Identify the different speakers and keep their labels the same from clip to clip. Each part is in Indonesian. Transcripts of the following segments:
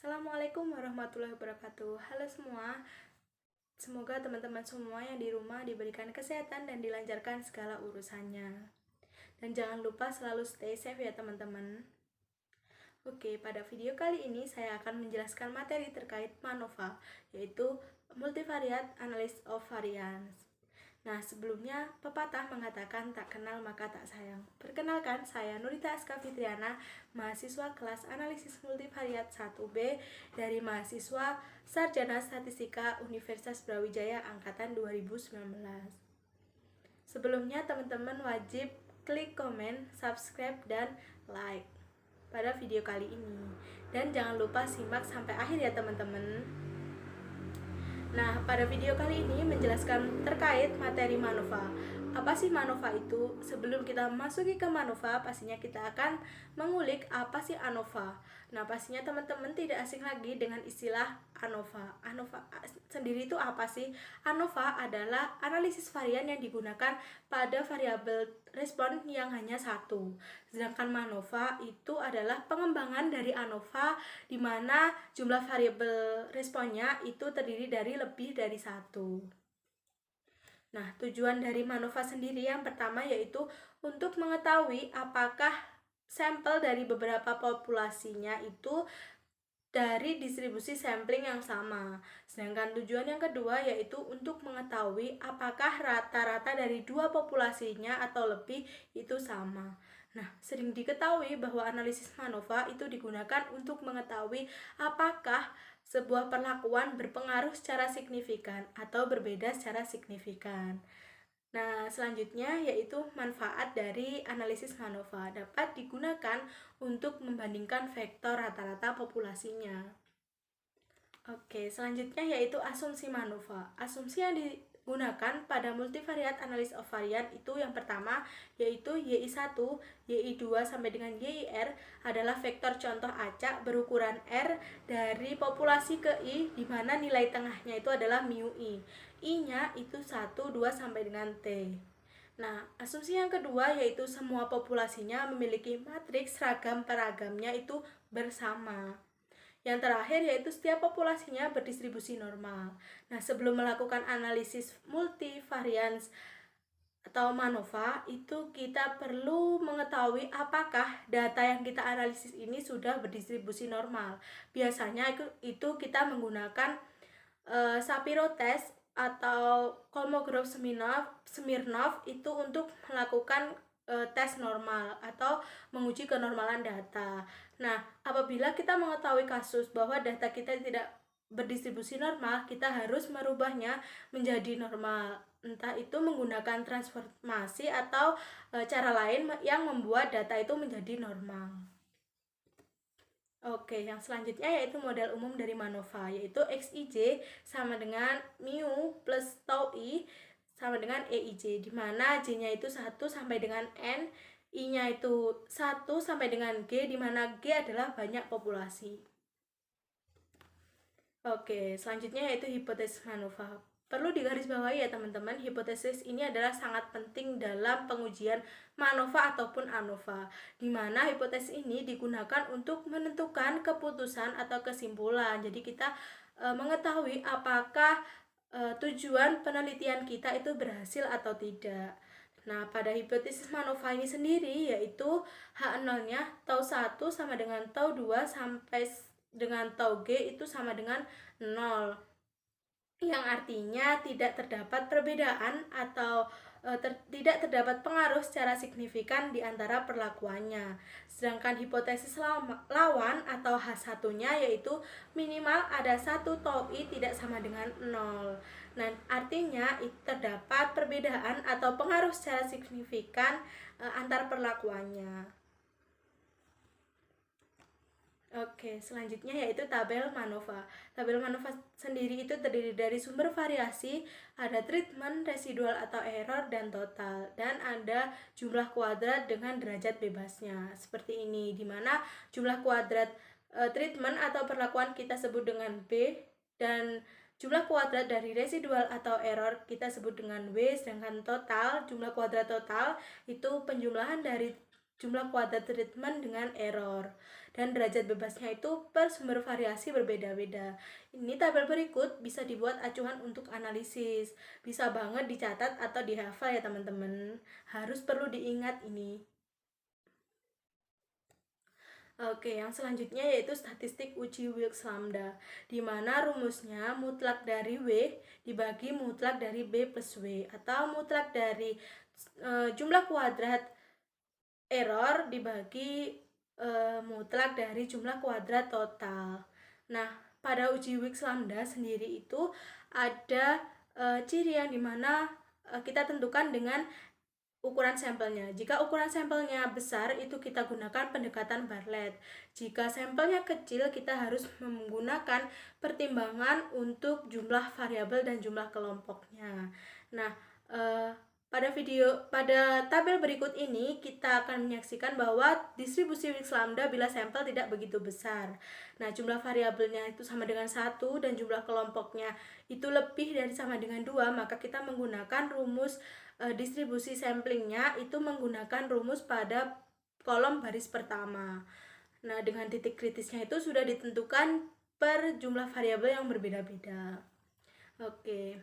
Speaker 1: Assalamualaikum warahmatullahi wabarakatuh. Halo semua, semoga teman-teman semua yang di rumah diberikan kesehatan dan dilancarkan segala urusannya. Dan jangan lupa selalu stay safe ya teman-teman. Oke, pada video kali ini saya akan menjelaskan materi terkait MANOVA, yaitu Multivariate Analysis of Variance. Nah, sebelumnya pepatah mengatakan tak kenal maka tak sayang. Perkenalkan, saya Nurita Aska Fitriana, mahasiswa kelas analisis multivariat 1B dari mahasiswa Sarjana Statistika Universitas Brawijaya angkatan 2019. Sebelumnya teman-teman wajib klik komen, subscribe, dan like pada video kali ini. Dan jangan lupa simak sampai akhir ya teman-teman. Nah, pada video kali ini menjelaskan terkait materi MANOVA. Apa sih MANOVA itu? Sebelum kita masuki ke MANOVA, pastinya kita akan mengulik apa sih ANOVA. Nah, pastinya teman-teman tidak asing lagi dengan istilah ANOVA. ANOVA sendiri itu apa sih? ANOVA adalah analisis varian yang digunakan pada variabel respon yang hanya satu. Sedangkan MANOVA itu adalah pengembangan dari ANOVA di mana jumlah variabel responnya itu terdiri dari lebih dari satu. Nah, tujuan dari MANOVA sendiri yang pertama yaitu untuk mengetahui apakah sampel dari beberapa populasinya itu dari distribusi sampling yang sama. Sedangkan tujuan yang kedua yaitu untuk mengetahui apakah rata-rata dari dua populasinya atau lebih itu sama. Nah, sering diketahui bahwa analisis MANOVA itu digunakan untuk mengetahui apakah sebuah perlakuan berpengaruh secara signifikan atau berbeda secara signifikan. Nah, selanjutnya yaitu manfaat dari analisis MANOVA dapat digunakan untuk membandingkan vektor rata-rata populasinya. Oke, selanjutnya yaitu asumsi MANOVA. Asumsi yang digunakan pada multivariate analysis of variant itu yang pertama yaitu YI1, YI2 sampai dengan YIR adalah vektor contoh acak berukuran R dari populasi ke I di mana nilai tengahnya itu adalah mu I. I-nya itu 1, 2 sampai dengan T. Nah, asumsi yang kedua yaitu semua populasinya memiliki matriks ragam peragamnya itu bersama. Yang terakhir yaitu setiap populasinya berdistribusi normal. Nah, sebelum melakukan analisis multivariance atau MANOVA, itu kita perlu mengetahui apakah data yang kita analisis ini sudah berdistribusi normal. Biasanya itu kita menggunakan Shapiro test atau Kolmogorov-Smirnov itu untuk melakukan tes normal atau menguji kenormalan data. Nah, apabila kita mengetahui kasus bahwa data kita tidak berdistribusi normal, kita harus merubahnya menjadi normal. Entah itu menggunakan transformasi atau cara lain yang membuat data itu menjadi normal. Oke, yang selanjutnya yaitu model umum dari MANOVA, yaitu XIJ sama dengan mu plus tau I sama dengan EIJ, di mana J-nya itu 1 sampai dengan N, I-nya itu 1 sampai dengan G, di mana G adalah banyak populasi. Oke, selanjutnya yaitu hipotesis MANOVA. Perlu digarisbawahi ya teman-teman, hipotesis ini adalah sangat penting dalam pengujian MANOVA ataupun ANOVA, di mana hipotesis ini digunakan untuk menentukan keputusan atau kesimpulan. Jadi kita mengetahui apakah tujuan penelitian kita itu berhasil atau tidak. Nah, pada hipotesis MANOVA ini sendiri yaitu H0-nya tau 1 sama dengan tau 2 sampai dengan tau G itu sama dengan 0. Yang artinya tidak terdapat perbedaan atau tidak terdapat pengaruh secara signifikan di antara perlakuannya. Sedangkan hipotesis lawan atau H1-nya yaitu minimal ada 1 tau I tidak sama dengan 0. Nah, artinya terdapat perbedaan atau pengaruh secara signifikan antar perlakuannya. Oke, selanjutnya yaitu tabel MANOVA. Tabel MANOVA sendiri itu terdiri dari sumber variasi, ada treatment, residual atau error, dan total. Dan ada jumlah kuadrat dengan derajat bebasnya. Seperti ini, di mana jumlah kuadrat treatment atau perlakuan kita sebut dengan B, dan jumlah kuadrat dari residual atau error kita sebut dengan W, sedangkan total, jumlah kuadrat total itu penjumlahan dari jumlah kuadrat treatment dengan error. Dan derajat bebasnya itu per sumber variasi berbeda-beda. Ini tabel berikut bisa dibuat acuan untuk analisis. Bisa banget dicatat atau dihafal ya teman-teman. Harus perlu diingat ini. Oke, yang selanjutnya yaitu statistik uji Wilks lambda, di mana rumusnya mutlak dari W dibagi mutlak dari B plus W, atau mutlak dari jumlah kuadrat error dibagi mutlak dari jumlah kuadrat total. Nah, pada uji Wilks lambda sendiri itu ada ciri yang dimana kita tentukan dengan ukuran sampelnya. Jika ukuran sampelnya besar, itu kita gunakan pendekatan Bartlett. Jika sampelnya kecil, kita harus menggunakan pertimbangan untuk jumlah variabel dan jumlah kelompoknya. Nah, pada tabel berikut ini kita akan menyaksikan bahwa distribusi Wilks lambda bila sampel tidak begitu besar. Nah, jumlah variabelnya itu sama dengan 1 dan jumlah kelompoknya itu lebih dari sama dengan 2, maka kita menggunakan rumus distribusi samplingnya itu menggunakan rumus pada kolom baris pertama. Nah, dengan titik kritisnya itu sudah ditentukan per jumlah variabel yang berbeda-beda. Oke.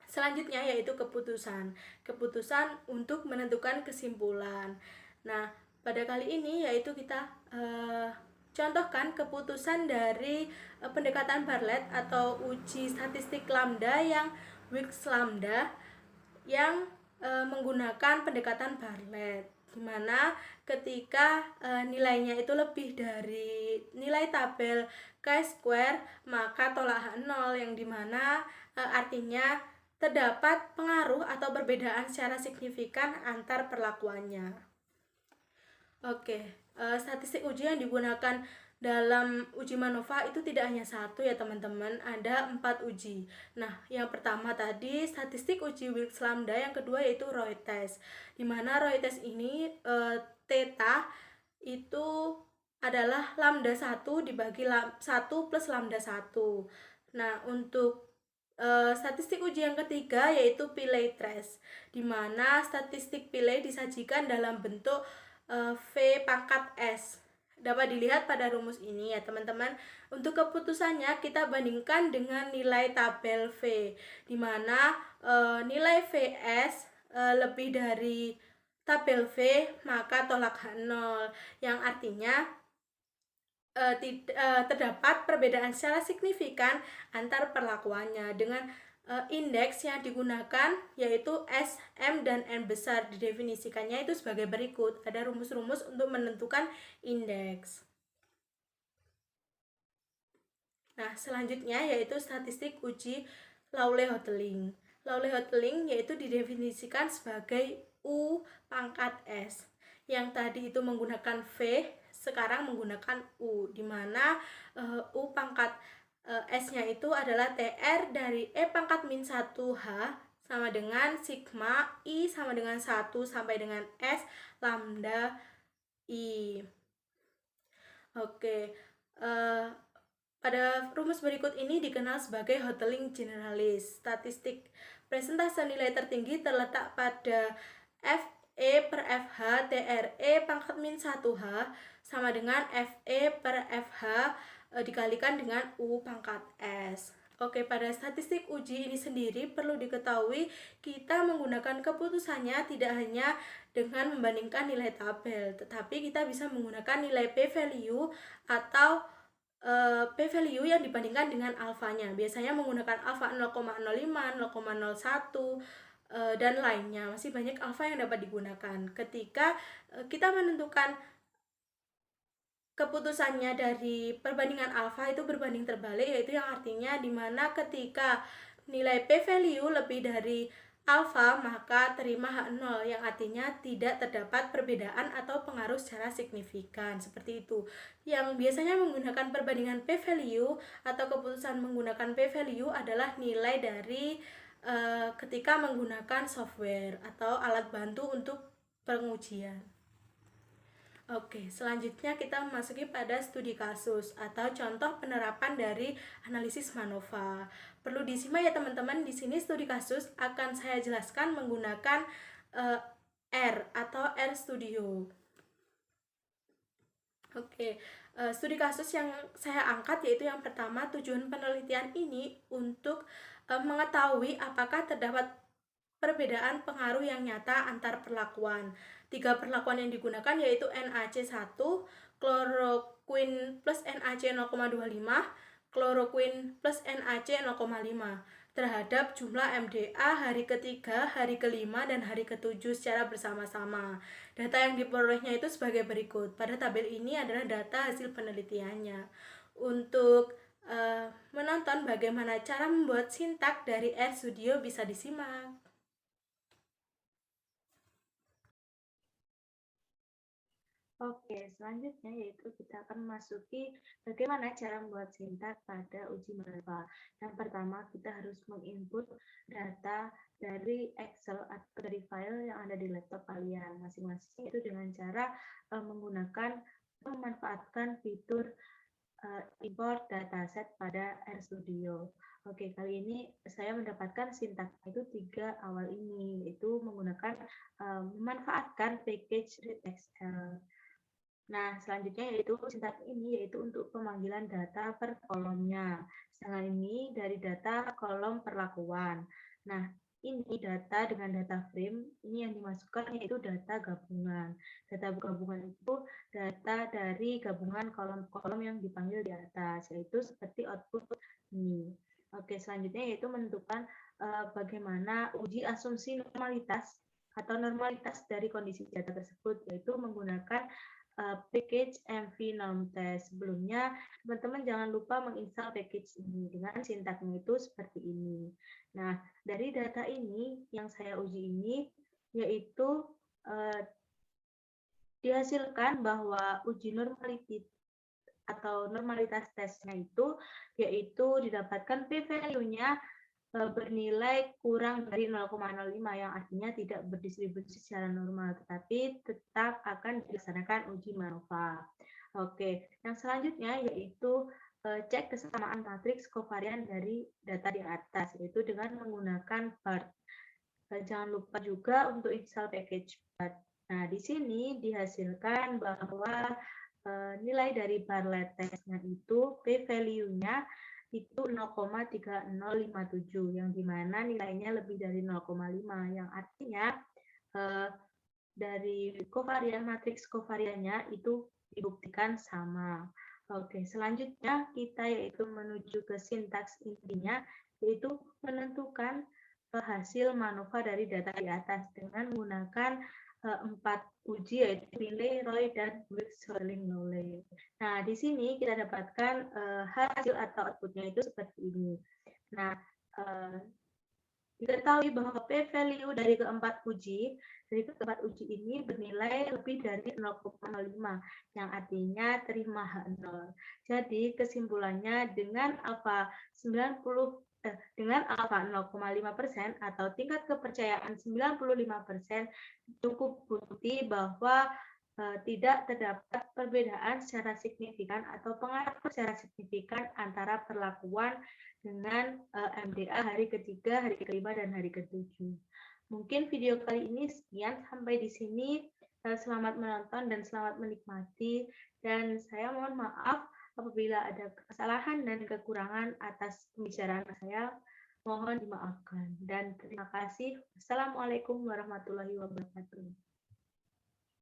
Speaker 1: Selanjutnya yaitu keputusan. Keputusan untuk menentukan kesimpulan. Nah, pada kali ini yaitu kita contohkan keputusan dari pendekatan Bartlett atau uji statistik lambda yang Wilks lambda yang menggunakan pendekatan Bartlett, di mana ketika nilainya itu lebih dari nilai tabel chi-square, maka tolak 0, yang dimana artinya terdapat pengaruh atau perbedaan secara signifikan antar perlakuannya. Oke, statistik uji yang digunakan dalam uji MANOVA itu tidak hanya satu ya teman-teman, ada 4 uji. Nah, yang pertama tadi statistik uji Wilks lambda, yang kedua yaitu Roy test. Dimana Roy test ini theta itu adalah lambda 1 dibagi 1 plus lambda 1. Nah, untuk statistik uji yang ketiga yaitu Pillay test, dimana statistik Pillay disajikan dalam bentuk V pangkat S. Dapat dilihat pada rumus ini ya teman-teman. Untuk keputusannya kita bandingkan dengan nilai tabel V, dimana nilai VS lebih dari tabel V, maka tolak 0, yang artinya terdapat perbedaan secara signifikan antar perlakuannya. Dengan indeks yang digunakan yaitu S, M, dan N besar, didefinisikannya itu sebagai berikut. Ada rumus-rumus untuk menentukan indeks. Nah, selanjutnya yaitu statistik uji Lawley-Hotelling. Lawley-Hotelling yaitu didefinisikan sebagai U pangkat S. Yang tadi itu menggunakan V, sekarang menggunakan U, dimana U pangkat S-nya itu adalah TR dari E pangkat min 1H sama dengan sigma I sama dengan 1 sampai dengan S lambda I. Oke, pada rumus berikut ini dikenal sebagai Hotelling generalis. Statistik presentase nilai tertinggi terletak pada FE per FH TRE pangkat min 1H sama dengan FE per FH dikalikan dengan U pangkat S. Oke, pada statistik uji ini sendiri perlu diketahui kita menggunakan keputusannya tidak hanya dengan membandingkan nilai tabel, tetapi kita bisa menggunakan nilai p-value atau p-value yang dibandingkan dengan alfanya. Biasanya menggunakan alfa 0,05, 0,01 dan lainnya. Masih banyak alfa yang dapat digunakan. Ketika kita menentukan keputusannya dari perbandingan alfa itu berbanding terbalik, yaitu yang artinya dimana ketika nilai p-value lebih dari alfa maka terima H0, yang artinya tidak terdapat perbedaan atau pengaruh secara signifikan, seperti itu. Yang biasanya menggunakan perbandingan p-value atau keputusan menggunakan p-value adalah nilai dari ketika menggunakan software atau alat bantu untuk pengujian. Oke, selanjutnya kita memasuki pada studi kasus atau contoh penerapan dari analisis MANOVA. Perlu disimak ya teman-teman, di sini studi kasus akan saya jelaskan menggunakan R atau RStudio. Oke, studi kasus yang saya angkat yaitu yang pertama, tujuan penelitian ini untuk mengetahui apakah terdapat perbedaan pengaruh yang nyata antar perlakuan. Tiga perlakuan yang digunakan yaitu NaC1, chloroquine plus NaC 0,25, chloroquine plus NaC 0,5 terhadap jumlah MDA hari ketiga, hari kelima, dan hari ketujuh secara bersama-sama. Data yang diperolehnya itu sebagai berikut. Pada tabel ini adalah data hasil penelitiannya. Untuk menonton bagaimana cara membuat sintak dari RStudio bisa disimak.
Speaker 2: Oke, selanjutnya yaitu kita akan memasuki bagaimana cara membuat sintak pada uji MANOVA. Yang pertama, kita harus menginput data dari Excel atau dari file yang ada di laptop kalian masing-masing, itu dengan cara menggunakan memanfaatkan fitur import dataset pada RStudio. Oke, kali ini saya mendapatkan sintak itu 3 awal ini, yaitu menggunakan memanfaatkan package read Excel. Nah, selanjutnya yaitu sintak ini yaitu untuk pemanggilan data per kolomnya. Sedangkan ini dari data kolom perlakuan. Nah, ini data dengan data frame, ini yang dimasukkan yaitu data gabungan. Data gabungan itu data dari gabungan kolom-kolom yang dipanggil di atas, yaitu seperti output ini. Oke, selanjutnya yaitu menentukan bagaimana uji asumsi normalitas atau normalitas dari kondisi data tersebut, yaitu menggunakan package MV norm test. Sebelumnya, teman-teman jangan lupa menginstal package ini dengan sintaknya itu seperti ini. Nah, dari data ini yang saya uji ini yaitu dihasilkan bahwa uji normalitas atau normalitas tesnya itu yaitu didapatkan p-value-nya bernilai kurang dari 0,05 yang artinya tidak berdistribusi secara normal, tetapi tetap akan dilaksanakan uji MANOVA. Oke, yang selanjutnya yaitu cek kesamaan matriks kovarian dari data di atas, yaitu dengan menggunakan BART. Jangan lupa juga untuk install package BART. Nah, di sini dihasilkan bahwa nilai dari Bartlett testnya itu p-value-nya itu 0,3057 yang dimana nilainya lebih dari 0,5 yang artinya dari kovarian matriks kovariannya itu dibuktikan sama. Oke, selanjutnya kita yaitu menuju ke sintaks intinya yaitu menentukan hasil MANOVA dari data di atas dengan menggunakan 4 uji yaitu Riley, Roy, dan Swirling Knowledge. Nah, di sini kita dapatkan hasil atau outputnya itu seperti ini. Nah, diketahui bahwa p-value dari keempat uji ini bernilai lebih dari 0,05 yang artinya terima H0. Jadi kesimpulannya dengan alfa 0,5% atau tingkat kepercayaan 95% cukup bukti bahwa tidak terdapat perbedaan secara signifikan atau pengaruh secara signifikan antara perlakuan dengan MDA hari ketiga, hari kelima, dan hari ketujuh. Mungkin video kali ini sekian, sampai di sini. Selamat menonton dan selamat menikmati. Dan saya mohon maaf apabila ada kesalahan dan kekurangan atas pembicaraan saya. Mohon dimaafkan. Dan terima kasih. Assalamualaikum warahmatullahi wabarakatuh.